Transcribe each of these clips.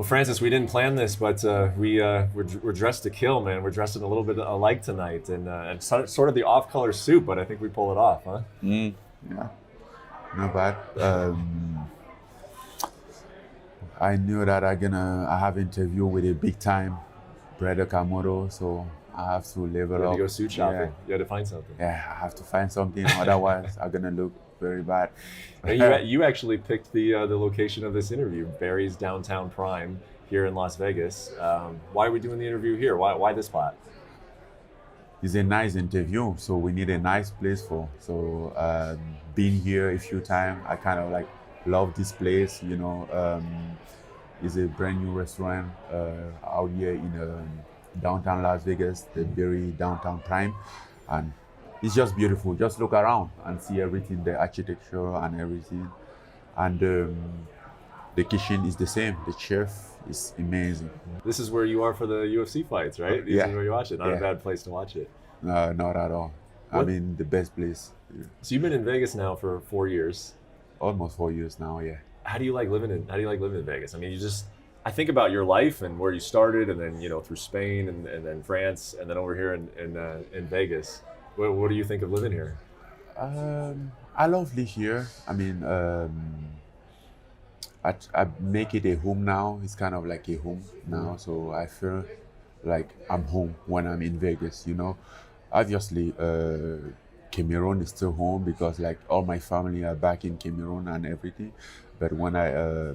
Well, Francis, we didn't plan this, but we're dressed to kill, man. We're dressed in a little bit alike tonight, and sort of the off-color suit, but I think we pull it off, huh? Yeah, not bad. I knew that I have interview with a big time brother Kamoto, so I have to You level had to up. go suit shopping. You had to find something. Yeah, I have to find something. Otherwise, I'm gonna look very bad. Now, you actually picked the location of this interview, Barry's Downtown Prime here in Las Vegas. Why are we doing the interview here? Why this spot? It's a nice interview, so we need a nice place for. So being here a few times, I kind of like love this place. It's a brand new restaurant out here in downtown Las Vegas, the very downtown Prime, and it's just beautiful. Just look around and see everything, the architecture and everything, and the kitchen is the same. The chef is amazing. This is where you are for the UFC fights, right? This Yeah. is where you watch it. Not a Yeah. bad place to watch it. No, not at all. What? I mean, the best place. So you've been in Vegas now for 4 years. Almost 4 years now. Yeah. How do you like living in Vegas? I mean, I think about your life and where you started, and then through Spain and then France, and then over here in Vegas. What do you think of living here? I love live here. I mean, I make it a home now. It's kind of like a home now, so I feel like I'm home when I'm in Vegas. Obviously, Cameroon is still home because like all my family are back in Cameroon and everything. But when I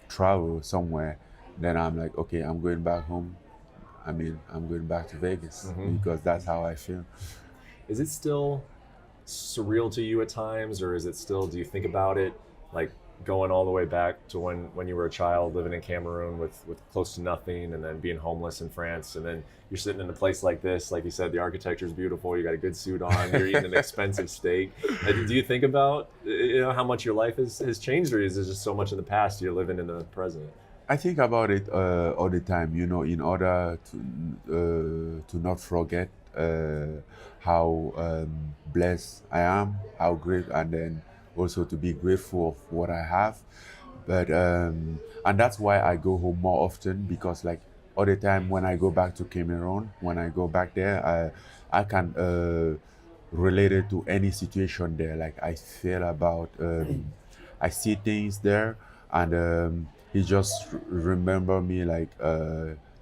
travel somewhere, then I'm like, okay, I'm going back home. I mean, I'm going back to Vegas because that's how I feel. Is it still surreal to you at times, or do you think about it like going all the way back to when you were a child living in Cameroon with close to nothing, and then being homeless in France, and then you're sitting in a place like this, like you said, the architecture is beautiful, you got a good suit on, you're eating an expensive steak. Do you think about how much your life has changed, or is it just so much in the past you're living in the present? I think about it all the time, in order to not forget how blessed I am, how great, and then also to be grateful of what I have. But and that's why I go home more often, because like all the time when I go back to Cameroon, when I go back there, I can relate it to any situation there. Like I feel about, I see things there, and he just remember me like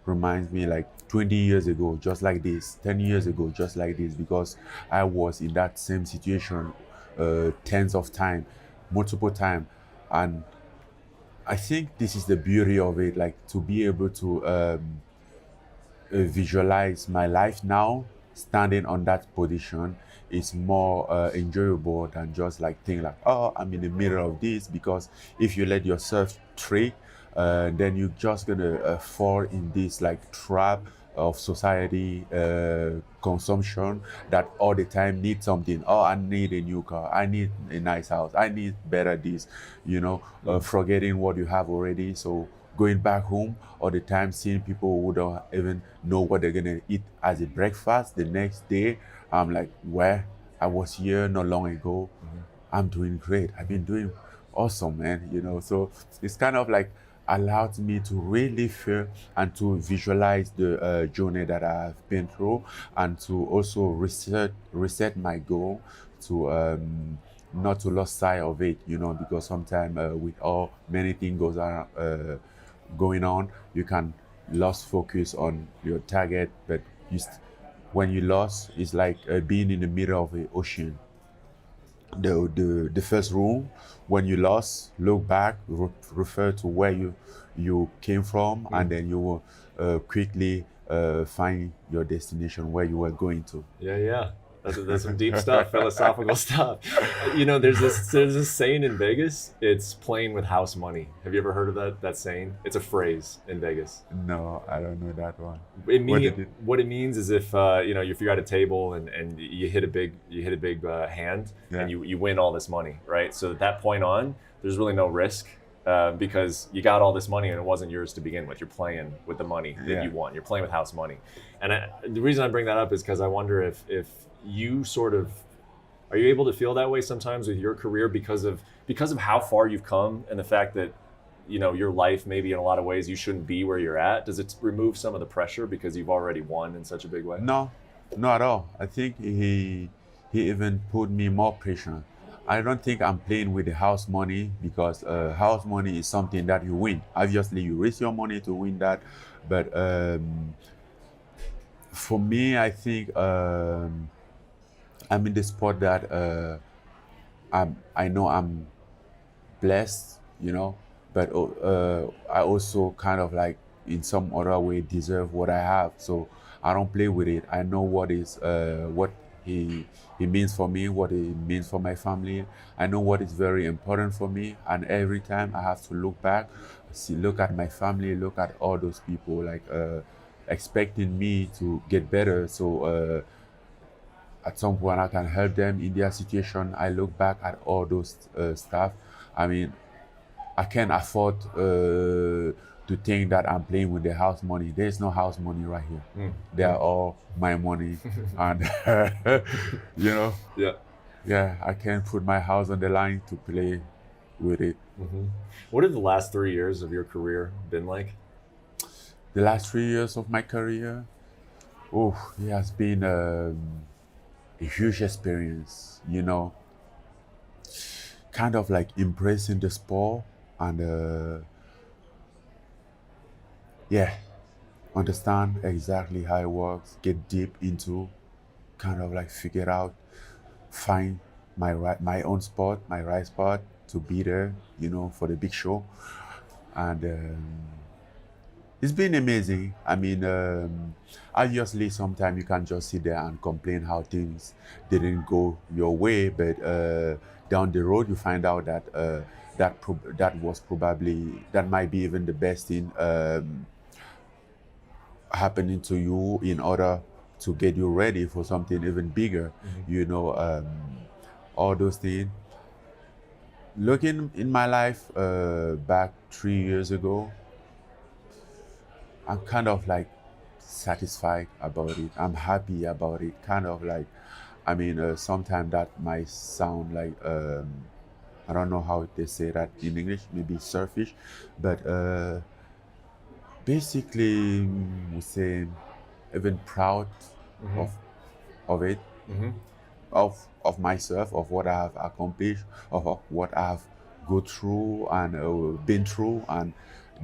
reminds me like 20 years ago, just like this, 10 years ago, just like this, because I was in that same situation tens of time, multiple time. And I think this is the beauty of it, like to be able to visualize my life now, standing on that position is more enjoyable than just like think like, oh, I'm in the middle of this. Because if you let yourself trick, then you're just gonna fall in this like trap of society consumption that all the time need something. Oh, I need a new car, I need a nice house, I need better this, forgetting what you have already. So going back home all the time, seeing people who don't even know what they're gonna eat as a breakfast the next day, I'm like, where I was here not long ago. I'm doing great, I've been doing awesome, man. So it's kind of like allowed me to really feel and to visualize the journey that I've been through, and to also reset my goal to not to lose sight of it, because sometimes with all many things going on, you can lose focus on your target. But when you lost, it's like being in the middle of an ocean. The first rule, when you lost, look back, refer to where you came from, and then you will quickly find your destination, where you were going to. Yeah. That's some deep stuff, philosophical stuff. There's this saying in Vegas. It's playing with house money. Have you ever heard of that saying? It's a phrase in Vegas. No, I don't know that one. What it means is if if you're at a table and you hit a big hand, Yeah. and you win all this money, right? So at that point on, there's really no risk. Because you got all this money and it wasn't yours to begin with. You're playing with the money that Yeah. you won. You're playing with house money. And the reason I bring that up is because I wonder if you are you able to feel that way sometimes with your career because of how far you've come, and the fact that your life maybe in a lot of ways you shouldn't be where you're at? Does it remove some of the pressure because you've already won in such a big way? No, not at all. I think he even put me more pressure. I don't think I'm playing with the house money because house money is something that you win. Obviously, you risk your money to win that, but for me, I think I'm in the sport that I know I'm blessed, but I also kind of like in some other way deserve what I have. So I don't play with it. I know what he means for me, what it means for my family. I know what is very important for me, and every time I have to look back, look at my family, look at all those people like expecting me to get better. So at some point I can help them in their situation. I look back at all those stuff. I mean, I can't afford to think that I'm playing with the house money. There's no house money right here. They are all my money, and you know, Yeah. yeah, I can't put my house on the line to play with it. What have the last 3 years of your career been like? The last 3 years of my career, oh, it has been a huge experience. Kind of like embracing the sport and yeah, understand exactly how it works, get deep into, kind of like figure out, find my own spot, my right spot to be there, for the big show. And it's been amazing. I mean, obviously, sometimes you can't just sit there and complain how things didn't go your way, but down the road, you find out that that might be even the best thing happening to you in order to get you ready for something even bigger. All those things. Looking in my life back 3 years ago, I'm kind of like satisfied about it. I'm happy about it. Kind of like, I mean, sometimes that might sound like, I don't know how they say that in English, maybe selfish, but basically, we say even proud of of it, of myself, of what I have accomplished, of what I have go through and been through, and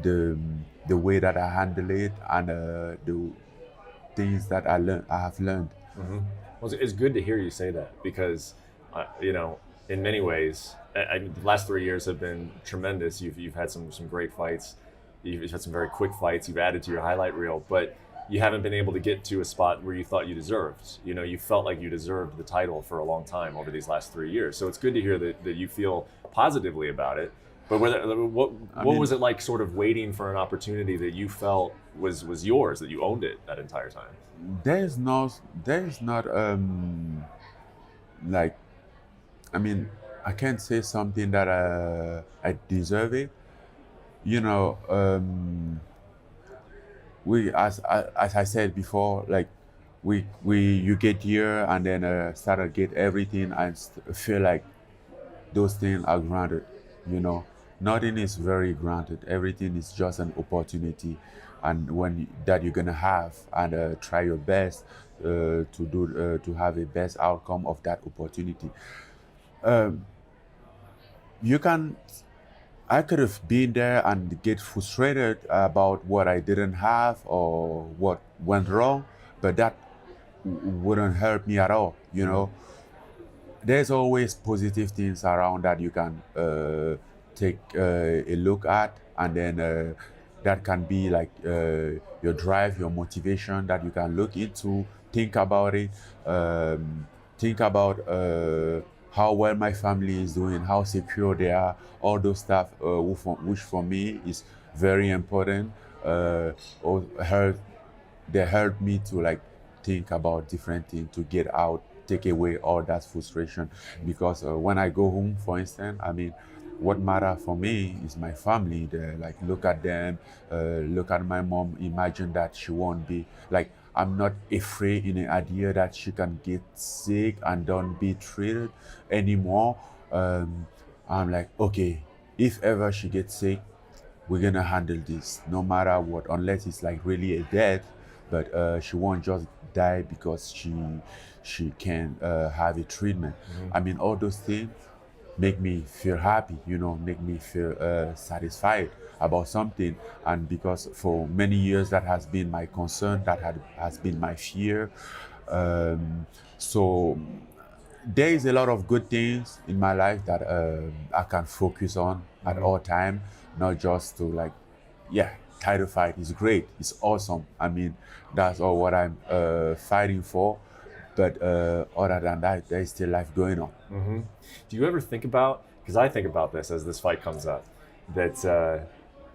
the way that I handle it, and the things that I have learned. Well, it's good to hear you say that because, in many ways, the last 3 years have been tremendous. You've had some great fights. You've had some very quick fights. You've added to your highlight reel, but you haven't been able to get to a spot where you thought you deserved. You felt like you deserved the title for a long time over these last 3 years. So it's good to hear that you feel positively about it. But what was it like, sort of waiting for an opportunity that you felt was yours, that you owned it that entire time? There is not like, I mean, I can't say something that I deserve it. We as I said before, like we you get here and then start to get everything and feel like those things are granted. Nothing is very granted. Everything is just an opportunity, and that you're gonna have, and try your best to have a best outcome of that opportunity. You can I could have been there and get frustrated about what I didn't have or what went wrong, but that wouldn't help me at all. There's always positive things around that you can take a look at, and then that can be like your drive, your motivation that you can look into, think about it, think about how well my family is doing, how secure they are, all those stuff, which for me is very important. Or they help me to like think about different things to get out, take away all that frustration. Because when I go home, for instance, I mean, what matter for me is my family. They like look at them, look at my mom. Imagine that she won't be like, I'm not afraid in the idea that she can get sick and don't be treated anymore. I'm like, okay, if ever she gets sick, we're gonna handle this no matter what, unless it's like really a death. But she won't just die because she can have a treatment. I mean, all those things make me feel happy, make me feel satisfied about something. And because for many years that has been my concern, has been my fear. So there is a lot of good things in my life that I can focus on at all time, not just to like, yeah, title fight is great, it's awesome. I mean, that's all what I'm fighting for. But other than that, there's still life going on. Do you ever think about, because I think about this as this fight comes up, that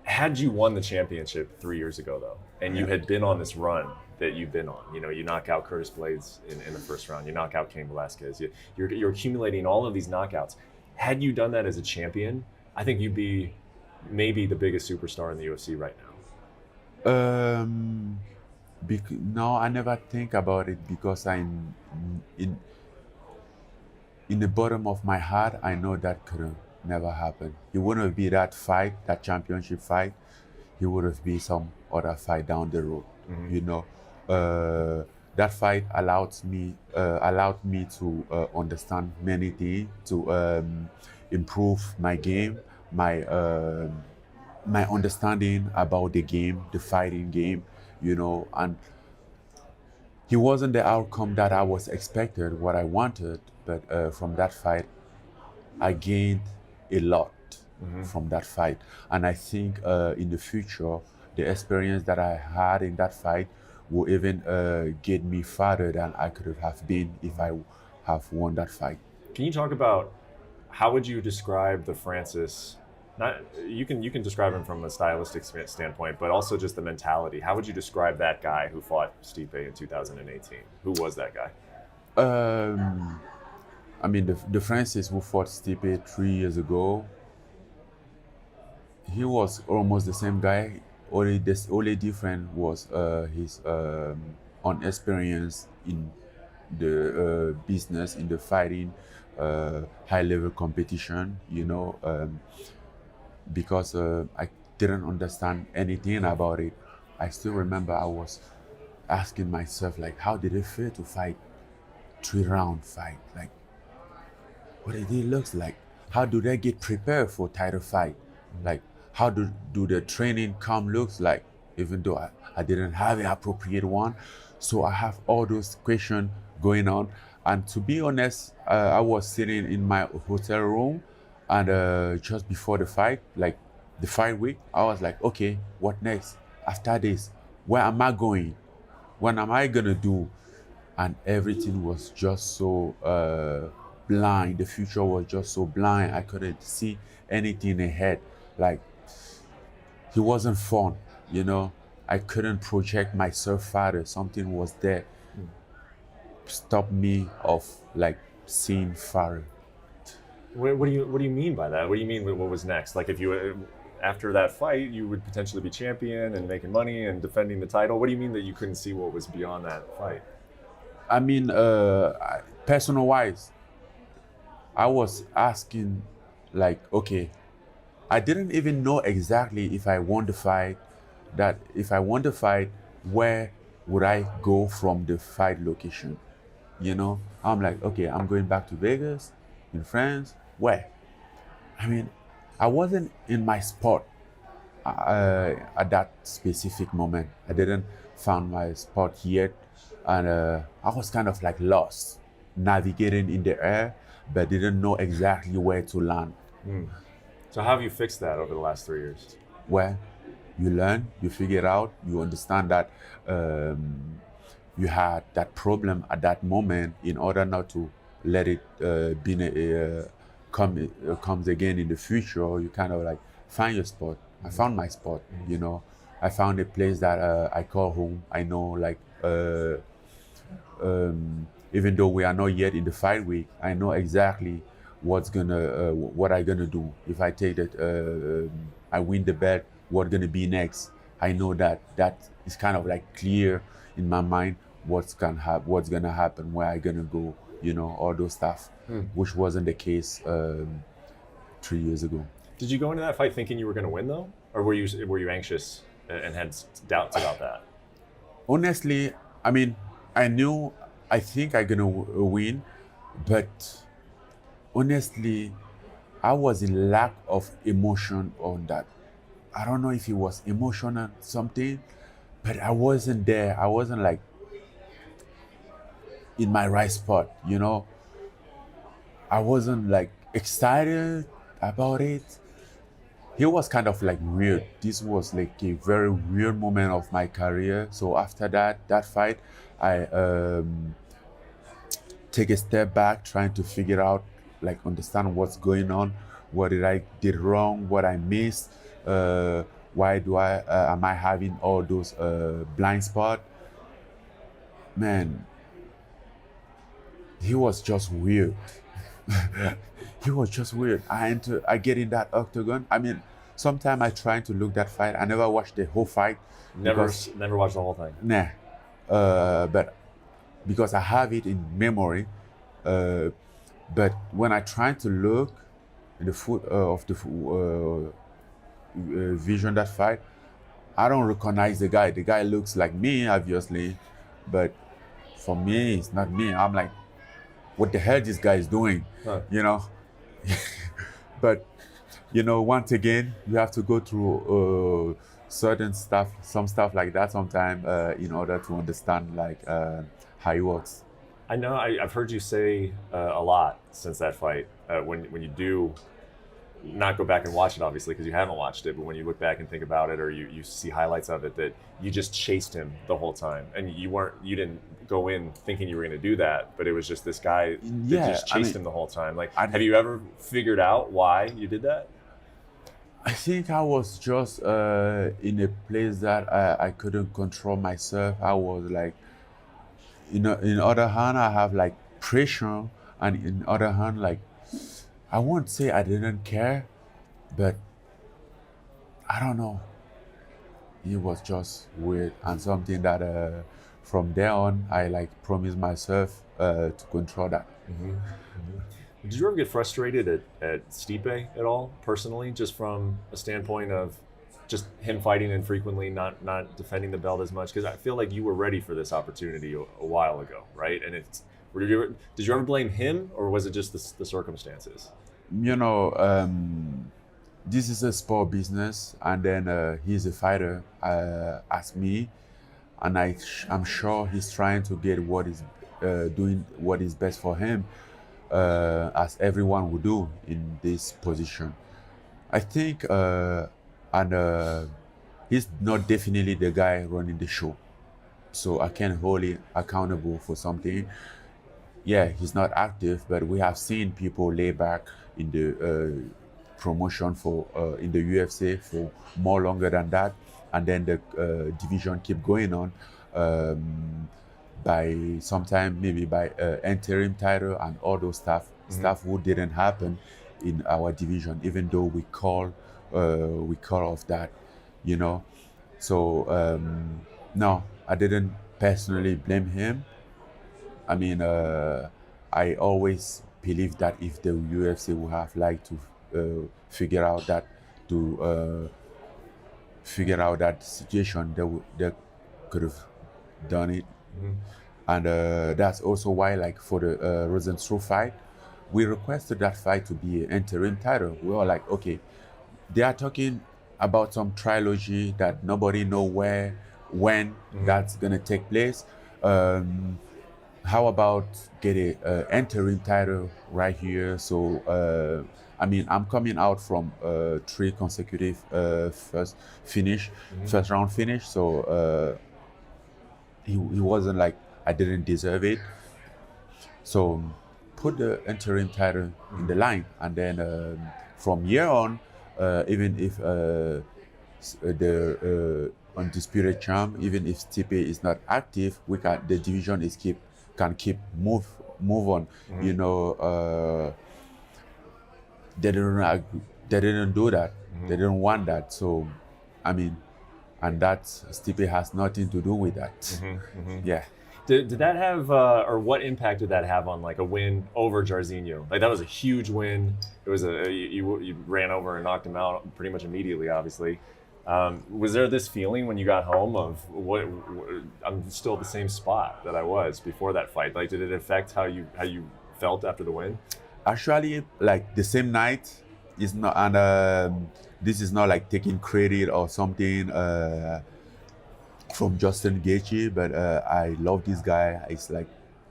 had you won the championship 3 years ago, though, and you had been on this run that you've been on, you knock out Curtis Blades in the first round, you knock out Cain Velasquez, you're accumulating all of these knockouts. Had you done that as a champion, I think you'd be maybe the biggest superstar in the UFC right now. No, I never think about it because in the bottom of my heart, I know that could never happen. It wouldn't be that fight, that championship fight. It would have been some other fight down the road. That fight allowed me to understand many things, to improve my game, my understanding about the game, the fighting game, and it wasn't the outcome that I was expected, what I wanted, but from that fight, I gained a lot from that fight. And I think in the future, the experience that I had in that fight will even get me farther than I could have been if I have won that fight. Can you talk about how would you describe the Francis? Not you can describe him from a stylistic standpoint, but also just the mentality. How would you describe that guy who fought Stipe in 2018? Who was that guy? I mean, the Francis who fought Stipe 3 years ago, he was almost the same guy. Only different was his unexperience in the business, in the fighting, high level competition. Because I didn't understand anything about it. I still remember I was asking myself, like, how did it feel to fight 3 round fight? Like, what did it look like? How do they get prepared for title fight? Like, how do the training camp looks like? Even though I didn't have an appropriate one. So I have all those questions going on. And to be honest, I was sitting in my hotel room, and just before the fight, like the fight week, I was like, okay, what next? After this, where am I going? What am I gonna do? And everything was just so blind. The future was just so blind. I couldn't see anything ahead. Like, it wasn't fun, I couldn't project myself farther. Something was there, stop me of like seeing farther. What do you mean by that? What do you mean? What was next? Like, if you after that fight, you would potentially be champion and making money and defending the title. What do you mean that you couldn't see what was beyond that fight? I mean, personal wise, I was asking, like, okay, I didn't even know exactly if I won the fight. That if I won the fight, where would I go from the fight location? I'm like, okay, I'm going back to Vegas, in France. Where? I mean, I wasn't in my spot at that specific moment. I didn't find my spot yet, and I was kind of like lost, navigating in the air, but didn't know exactly where to land. So how have you fixed that over the last 3 years? Where you learn, you figure out, you understand that you had that problem at that moment in order not to let it comes again in the future. You kind of like find your spot. I found my spot. I found a place that I call home. I know, like, even though we are not yet in the fight week, I know exactly what I gonna do. If I take that, I win the bet, what gonna be next? I know that is kind of like clear in my mind. What's gonna happen, where I gonna go, all those stuff, which wasn't the case 3 years ago. Did you go into that fight thinking you were going to win, though? or were you anxious and had doubts about that? Honestly, I mean, I think I'm gonna win, but honestly, I was in lack of emotion on that. I don't know if it was emotional something, but I wasn't there. I wasn't like in my right spot, you know. I wasn't like excited about it. It was kind of like weird. This was like a very weird moment of my career. So after that fight, I take a step back, trying to figure out, like understand what's going on, what did I did wrong, what I missed, why do I am I having all those blind spot? Man, he was just weird. He was just weird. I get in that octagon. I mean, sometimes I try to look that fight. I never watched the whole fight Never watched the whole thing. nah. But because I have it in memory. But when I try to look in the foot of the vision that fight, I don't recognize the guy. The guy looks like me, obviously, but for me, it's not me. I'm like, what the hell this guy is doing, Huh. you know? But once again, you have to go through certain stuff, some stuff like that sometime in order to understand like how it works. I know I've heard you say a lot since that fight. When you do not go back and watch it, obviously, because you haven't watched it, but when you look back and think about it, or you see highlights of it, that you just chased him the whole time, and you didn't go in thinking you were going to do that, but it was just this guy that Yeah, just chased him the whole time. Like, I- have you ever figured out why you did that? I think I was just in a place that I couldn't control myself. I was like, in other hand, I have like pressure, and in other hand, like I won't say I didn't care, but I don't know. It was just weird and something that from there on, I like promised myself to control that. Did you ever get frustrated at Stipe at all, personally, just from a standpoint of just him fighting infrequently, not defending the belt as much? Because I feel like you were ready for this opportunity a while ago, right? And did you ever blame him, or was it just the circumstances? You know, this is a sport business, and then he's a fighter as me, and I'm sure he's trying to get what is doing what is best for him, as everyone would do in this position. I think, and he's not definitely the guy running the show, so I can't hold him accountable for something. Yeah, he's not active, but we have seen people lay back in the promotion for in the UFC for more longer than that, and then the division keep going on by sometime maybe by interim title and all those stuff who didn't happen in our division, even though we call off that, you know. So no, I didn't personally blame him. I mean, I always believe that if the UFC would have liked to figure out that to figure out that situation, they could have done it. And that's also why, like for the Rosenstruck fight, we requested that fight to be an interim title. We were like, okay, they are talking about some trilogy that nobody know when that's gonna take place. How about get a interim title right here? So I mean, I'm coming out from 3 consecutive first round finish. So he wasn't like I didn't deserve it. So put the interim title in the line, and then from here on, even if the undisputed champ, even if Stipe is not active, the division can keep move on. You know, they didn't do that. They didn't want that. So, I mean, and that Stipe has nothing to do with that. Yeah. Did that have, or what impact did that have on like a win over Jairzinho? Like that was a huge win. It was you ran over and knocked him out pretty much immediately, obviously. Was there this feeling when you got home of I'm still at the same spot that I was before that fight? Like, did it affect how you felt after the win? Actually, like the same night is not, and this is not like taking credit or something from Justin Gaethje, but I love this guy. He's like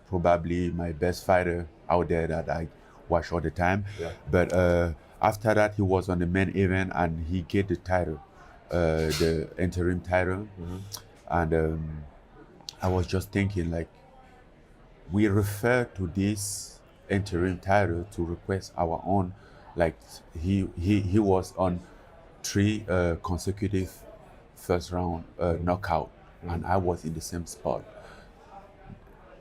probably my best fighter out there that I watch all the time. Yeah. But after that, he was on the main event and he get the title, the interim title, and I was just thinking like we refer to this interim title to request our own. Like he was on three consecutive first round knockout, and I was in the same spot.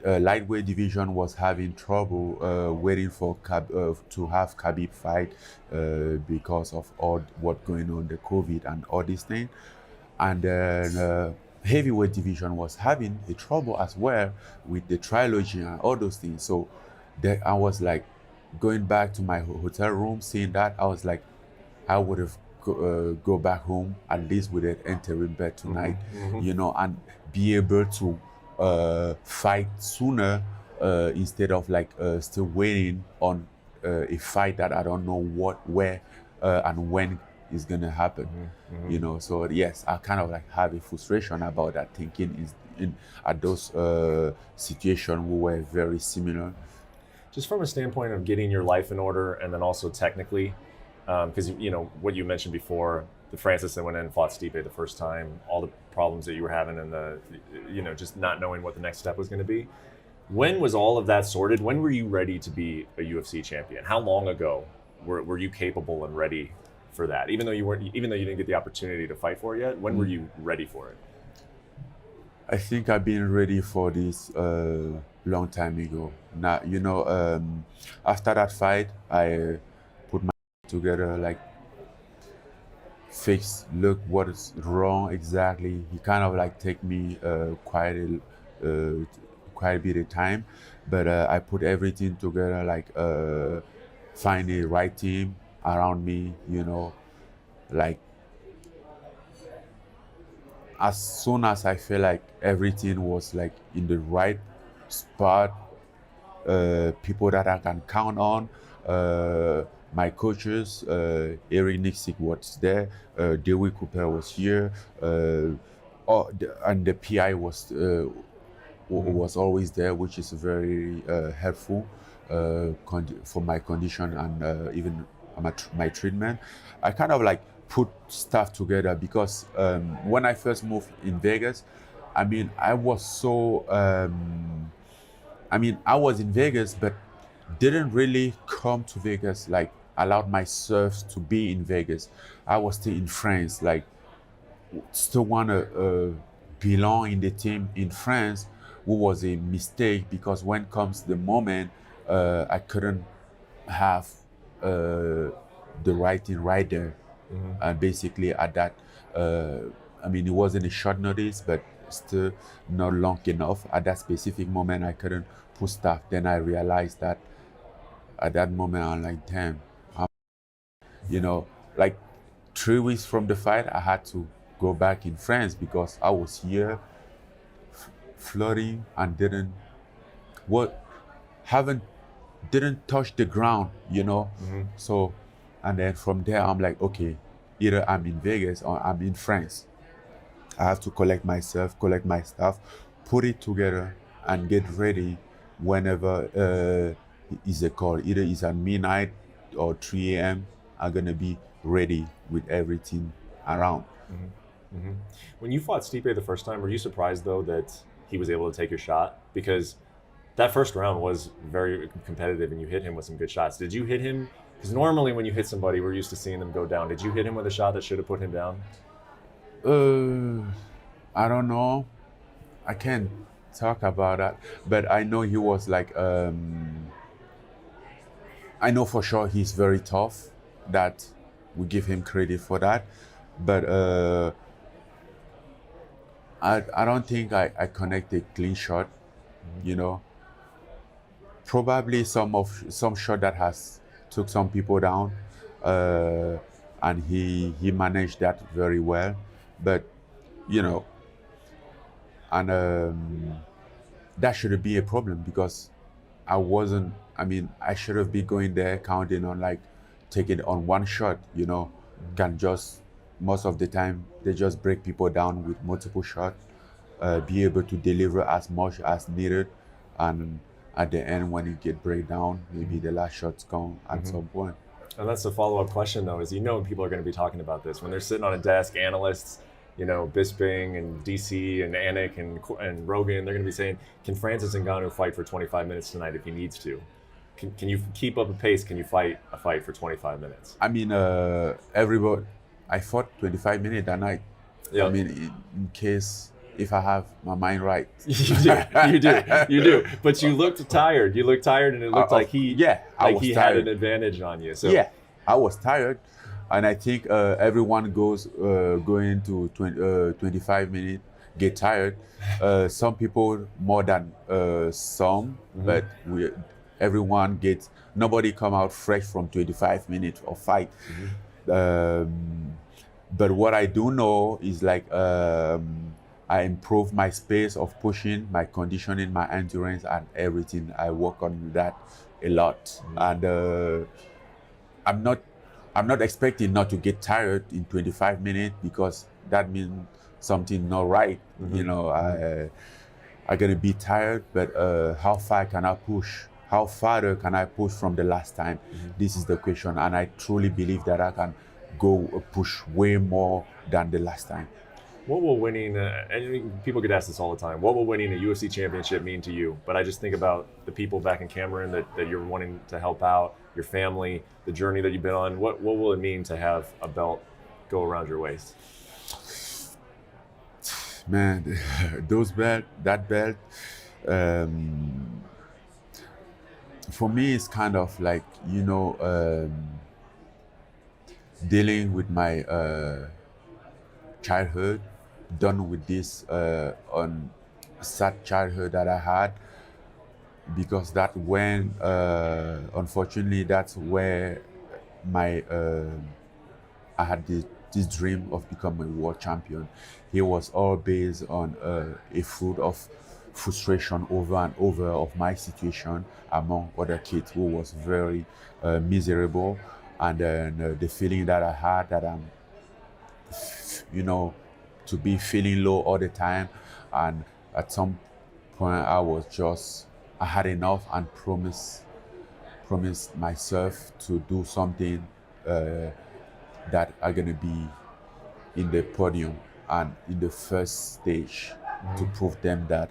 Lightweight division was having trouble waiting for to have Khabib fight because of all what going on, the COVID and all these things. And then heavyweight division was having a trouble as well with the trilogy and all those things. So there, I was like going back to my hotel room, seeing that I was like, I would have go back home at least with an interim bed tonight, you know, and be able to fight sooner instead of like still waiting on a fight that I don't know what, where, and when is gonna happen. You know, so yes, I kind of like have a frustration about that, thinking is in at those situations we were very similar. Just from a standpoint of getting your life in order, and then also technically, because you know what you mentioned before, the Francis that went in and fought Stipe the first time, all the problems that you were having, and the, you know, just not knowing what the next step was going to be. When was all of that sorted? When were you ready to be a UFC champion? How long ago were you capable and ready for that? Even though you didn't get the opportunity to fight for it yet, when were you ready for it? I think I've been ready for this long time ago. Now, you know, after that fight, I put my together, like fix, look what is wrong exactly. He kind of like take me quite a bit of time, but I put everything together, like find the right team around me, you know, like as soon as I feel like everything was like in the right spot, people that I can count on, my coaches, Eric Nixick was there, Dewey Cooper was here, and the PI was always there, which is very helpful for my condition and even my treatment. I kind of like put stuff together because when I first moved in Vegas, I mean, I was so, I was in Vegas, but didn't really come to Vegas, like allowed myself to be in Vegas. I was still in France, like still want to belong in the team in France, which was a mistake because when comes the moment, I couldn't have the right thing right there. And basically at that, it wasn't a short notice, but still not long enough. At that specific moment, I couldn't put stuff. Then I realized that at that moment, I'm like, damn, you know, like 3 weeks from the fight, I had to go back in France because I was here floating and didn't touch the ground, you know. So, and then from there, I'm like, okay, either I'm in Vegas or I'm in France. I have to collect myself, collect my stuff, put it together, and get ready whenever is a call. Either it's at midnight or 3 a.m. I'm gonna be ready with everything around. When you fought Stipe the first time, were you surprised though that he was able to take your shot? Because that first round was very competitive and you hit him with some good shots. Did you hit him? Because normally when you hit somebody, we're used to seeing them go down. Did you hit him with a shot that should have put him down? I don't know. I can't talk about that, but I know he was like, I know for sure he's very tough. That we give him credit for that, but I don't think I connect a clean shot. You know, probably some shot that has took some people down. and he managed that very well. But you know, and that shouldn't be a problem because I wasn't. I mean, I should have been going there counting on like taking on one shot. You know, can just most of the time they just break people down with multiple shots. Be able to deliver as much as needed, and at the end when you get break down, maybe the last shots come at some point. And that's the follow-up question, though, is people are going to be talking about this when they're sitting on a desk. Analysts, Bisping and DC and Anik and Rogan, they're going to be saying, "Can Francis Ngannou fight for 25 minutes tonight if he needs to? Can you keep up a pace? Can you fight a fight for 25 minutes?" I mean, everybody. I fought 25 minutes that night. Yeah. I mean, in case if I have my mind right. You do. But you looked tired. You looked tired, and it looked like he had an advantage on you. So yeah, I was tired, and I think everyone going to 25 minutes get tired. Some people more than some, but everyone gets. Nobody come out fresh from 25 minutes of fight. But what I do know is like I improve my space of pushing, my conditioning, my endurance, and everything. I work on that a lot, and I'm not expecting not to get tired in 25 minutes because that means something not right. You know, I'm gonna be tired, but how far can I push? How farther can I push from the last time? This is the question, and I truly believe that I can go push way more than the last time. What will winning, and people get asked this all the time, what will winning a UFC championship mean to you? But I just think about the people back in Cameroon that you're wanting to help out, your family, the journey that you've been on. What will it mean to have a belt go around your waist? Man, that belt, for me, it's kind of like, dealing with my childhood, done with this on sad childhood that I had, because that when unfortunately that's where my I had this dream of becoming a world champion. It was all based on a fruit of frustration over and over of my situation among other kids who was very miserable, and then the feeling that I had that I'm to be feeling low all the time, and at some point I had enough and promised myself to do something that are gonna be in the podium and in the first stage to prove them that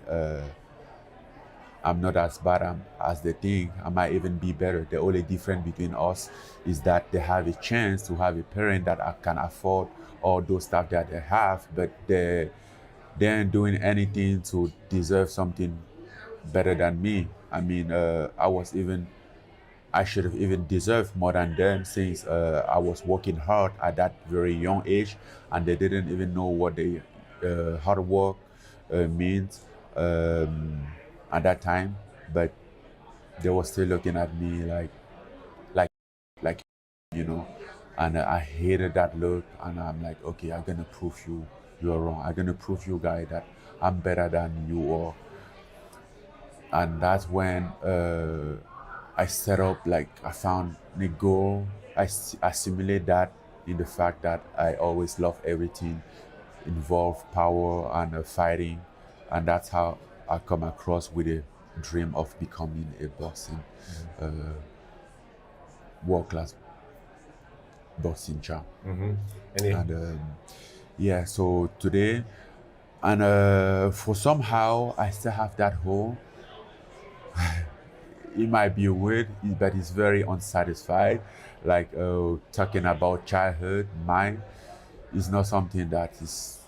I'm not as bad as they think. I might even be better. The only difference between us is that they have a chance to have a parent that can afford all those stuff that they have, but they aren't doing anything to deserve something better than me. I mean, I should have even deserved more than them, since I was working hard at that very young age, and they didn't even know what the hard work means at that time. But they were still looking at me like and I hated that look. And I'm like, okay, I'm gonna prove you're wrong. I'm gonna prove you guys that I'm better than you are. And that's when I set up, like, I found a goal. I assimilate that in the fact that I always love everything involve power and fighting, and that's how I come across with a dream of becoming a boxing world-class boxing champ. And yeah, so today, and for somehow I still have that hope. It might be weird, but it's very unsatisfied. Like talking about childhood, mine is not something that is.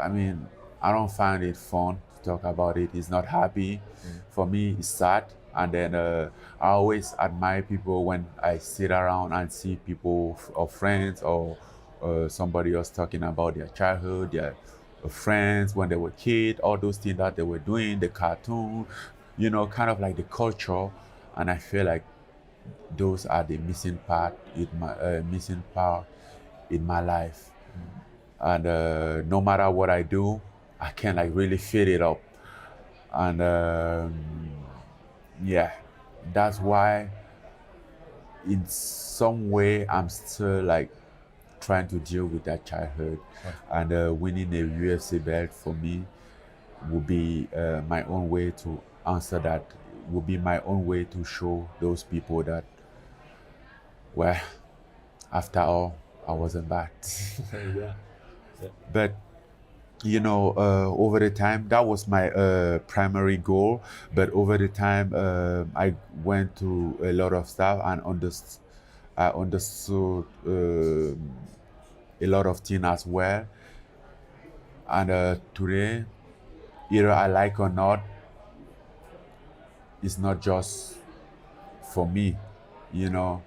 I mean, I don't find it fun to talk about it. It's not happy. For me, it's sad. And then I always admire people when I sit around and see people or friends or somebody else talking about their childhood, their friends when they were kids, all those things that they were doing, the cartoon, kind of like the culture. And I feel like those are the missing part in my life. And no matter what I do, I can like really fill it up. And yeah, that's why in some way I'm still like trying to deal with that childhood. And winning a UFC belt for me would be my own way to answer that, would be my own way to show those people that, well, after all, I wasn't bad. Yeah. But you know, over the time, that was my primary goal. But over the time, I went through a lot of stuff and I understood a lot of things as well. And today, either I like or not, it's not just for me, you know.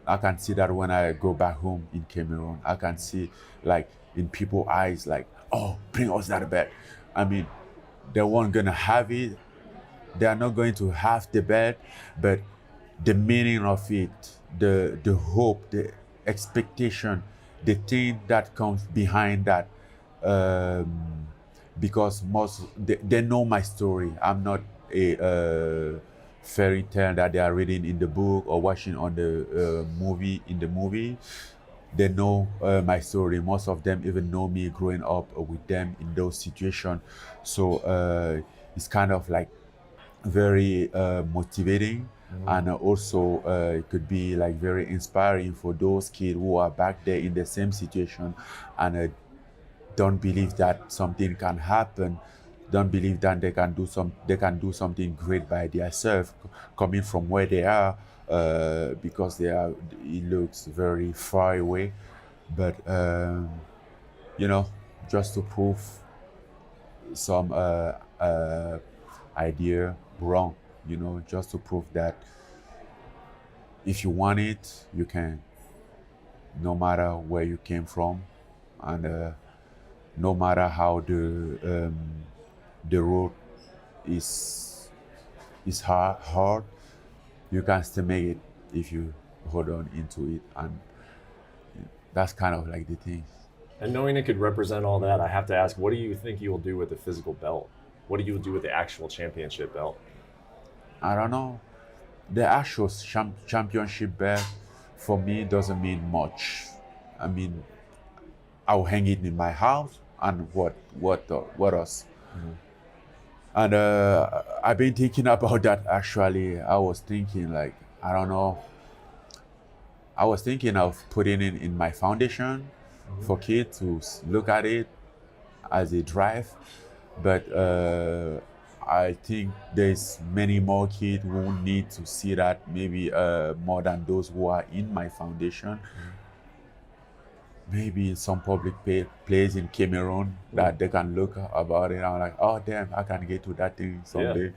I can see that when I go back home in Cameroon. I can see like in people's eyes, like, oh, bring us that belt. I mean, they weren't gonna have it. They are not going to have the belt, but the meaning of it, the hope, the expectation, the thing that comes behind that. Because they know my story. I'm not a fairy tale that they are reading in the book or watching on the movie in the movie. They know my story. Most of them even know me growing up with them in those situations. So it's kind of like very motivating, and also it could be like very inspiring for those kids who are back there in the same situation and don't believe that something can happen, don't believe that they can do something great by themselves coming from where they are, because they are, it looks very far away. But you know, just to prove some idea wrong, you know, just to prove that if you want it, you can, no matter where you came from, and no matter how the road is hard, you can still make it if you hold on into it, and that's kind of like the thing. And knowing it could represent all that, I have to ask, what do you think you will do with the physical belt? What do you do with the actual championship belt? I don't know. The actual championship belt for me doesn't mean much. I mean, I'll hang it in my house, and what else? And I've been thinking about that actually. I was thinking like, I don't know. I was thinking of putting it in my foundation for kids to look at it as a drive, but I think there's many more kids who need to see that, maybe more than those who are in my foundation. Maybe in some public place in Cameroon that they can look about it. I'm like, oh damn, I can get to that thing someday.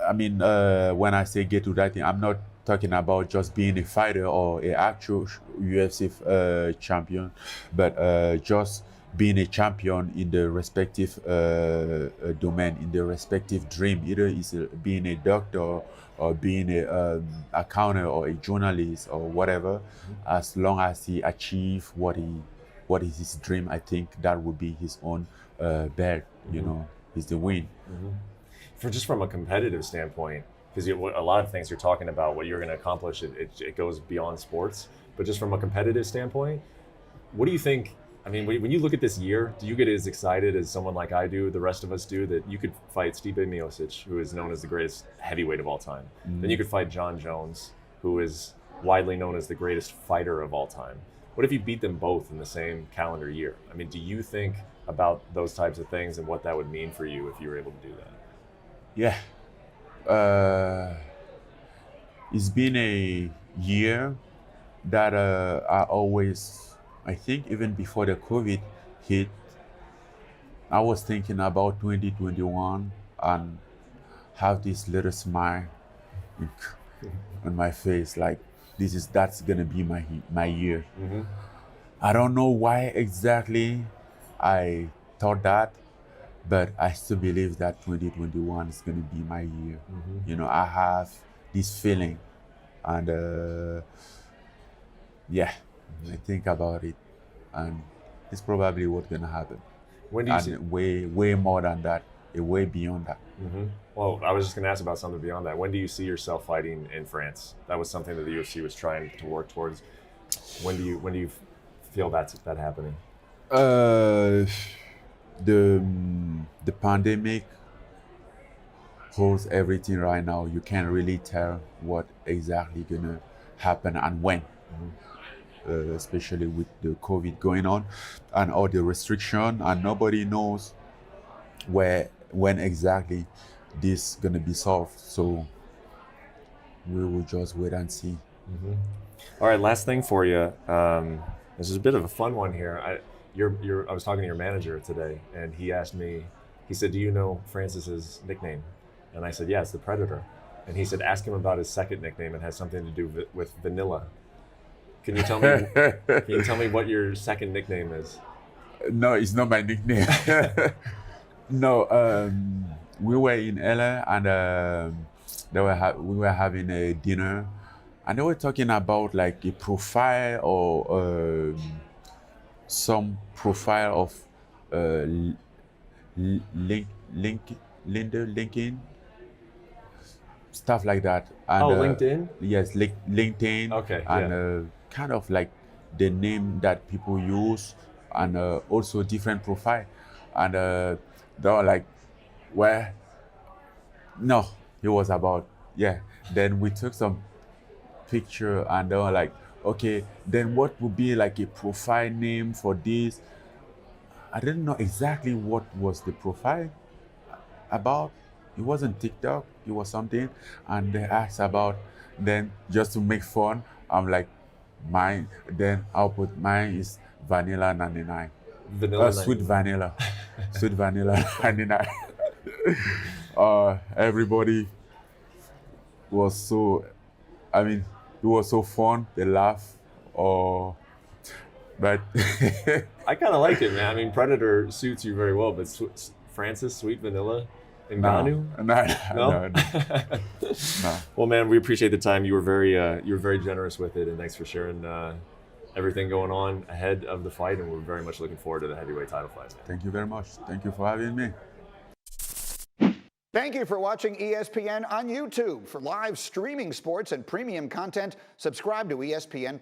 I mean, when I say get to that thing, I'm not talking about just being a fighter or a actual UFC champion, but just being a champion in the respective domain, in the respective dream. Either it's being a doctor or being a accountant or a journalist or whatever. As long as he achieve what is his dream, I think that would be his own belt. You know, is the win. For just from a competitive standpoint, because a lot of things you're talking about, what you're going to accomplish, it goes beyond sports. But just from a competitive standpoint, what do you think? I mean, when you look at this year, do you get as excited as someone like I do, the rest of us do, that you could fight Stipe Miocic, who is known as the greatest heavyweight of all time? Then you could fight John Jones, who is widely known as the greatest fighter of all time. What if you beat them both in the same calendar year? I mean, do you think about those types of things and what that would mean for you if you were able to do that? Yeah. It's been a year that I think even before the COVID hit, I was thinking about 2021 and have this little smile on my face, like that's gonna be my year. I don't know why exactly I thought that, but I still believe that 2021 is going to be my year. You know, I have this feeling and yeah, I think about it, and it's probably what's gonna happen, When do you and see? way more than that, way beyond that. Well, I was just going to ask about something beyond that. When do you see yourself fighting in France? That was something that the UFC was trying to work towards. When do you feel that happening? Uh, the pandemic holds everything right now. You can't really tell what exactly gonna happen and when. Especially with the COVID going on and all the restriction, and nobody knows when exactly this gonna be solved. So we will just wait and see. All right, last thing for you. This is a bit of a fun one here. I was talking to your manager today, and he asked me. He said, "Do you know Francis's nickname?" And I said, "Yeah, it's the Predator." And he said, "Ask him about his second nickname. It has something to do with vanilla." Can you tell me? Can you tell me what your second nickname is? No, it's not my nickname. No, we were in LA, and we were having a dinner, and they were talking about like a profile or some profile of link, link, LinkedIn, stuff like that. And Oh, LinkedIn? yes, LinkedIn. Okay, And yeah. kind of like the name that people use, and also different profile. And they were like, well, no, it was about, yeah. Then we took some picture, and they were like, okay, then what would be like a profile name for this? I didn't know exactly what was the profile about. It wasn't TikTok, it was something. And they asked about, then just to make fun, I'm like, mine, then I'll put mine is vanilla 99. Vanilla Sweet 99. vanilla. Sweet vanilla 99. Everybody was so, I mean, it was so fun. They laugh, or, but I kind of like it, man. I mean, Predator suits you very well, but Francis, Sweet Vanilla, no, Ngannou? no, No? no, no, no. Well, man, we appreciate the time. You were very generous with it, and thanks for sharing everything going on ahead of the fight. And we're very much looking forward to the heavyweight title fight. Man. Thank you very much. Thank you for having me. Thank you for watching ESPN on YouTube. For live streaming sports and premium content, subscribe to ESPN+.